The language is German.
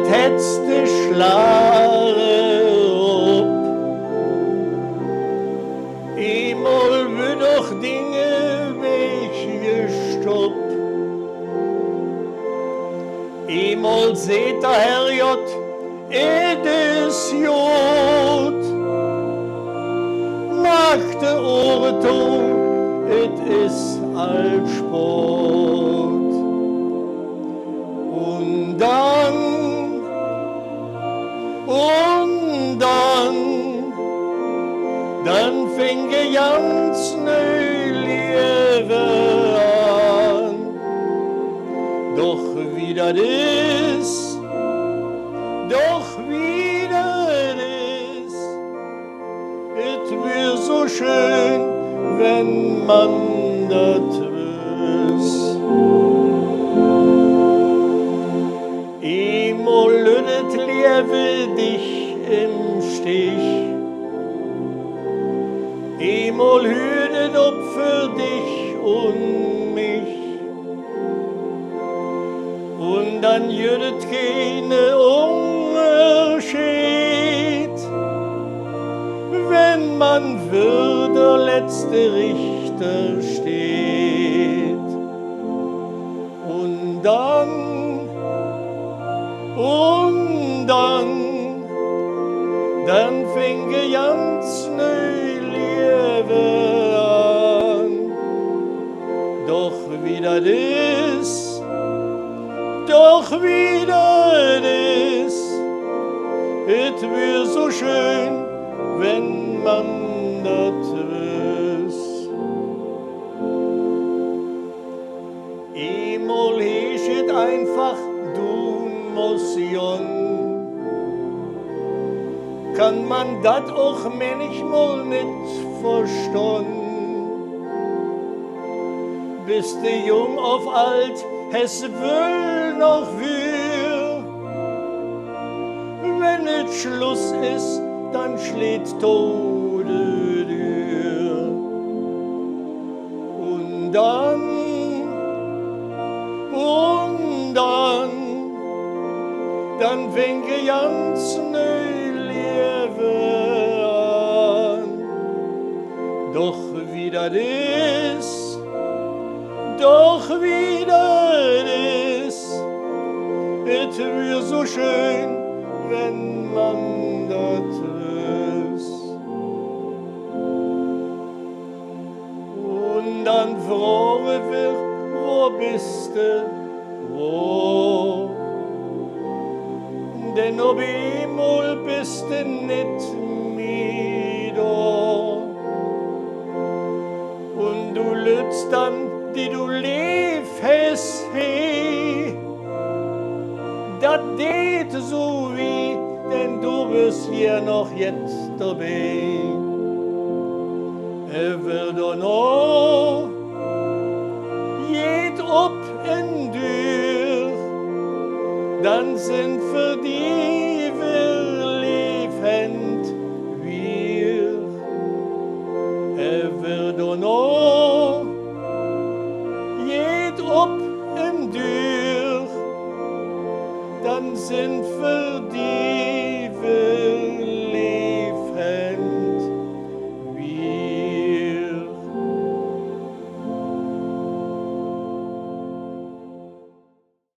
het hetste Schlare op. Eenmaal wird doch Dinge weggestoppt. Eenmaal seht der Herr J, es Jod. Macht de Ohren toe, et is all Sport. Und dann fing ganz neu Liebe an. Doch wieder das, et wär so schön, wenn man das wüs. Einmal lüdet Liebe dich im Stich. Einmal hütet ob für dich und mich. Und dann jüdet keine Unterschied, wenn man für der letzte Richter steht. Und dann fänge ganz neu Liebe an. Doch wieder das, et wär so schön, wenn man das wüs. Einmal heschet einfach du Motion. Kann man dat auch manchmal nicht verstehen. Bist du jung auf alt, es will noch wir. Wenn es Schluss ist, dann schlägt Tode dir. Und dann fängt ganz neu Liebe an. Doch wieder das, et wär so schön, wenn man das wüs. Und dann frage wir, wo bist du, wo? Denn ob einmal bist du nicht mehr da. Und du lütst dann, die du lieb hast, hey, dat geht so wie, denn du bist ja noch jetzt dabei. Wird doch noch geht ob in dir, dann sind für die wir lebend wir. Wird doch noch geht ob in dir, dann sind für die wir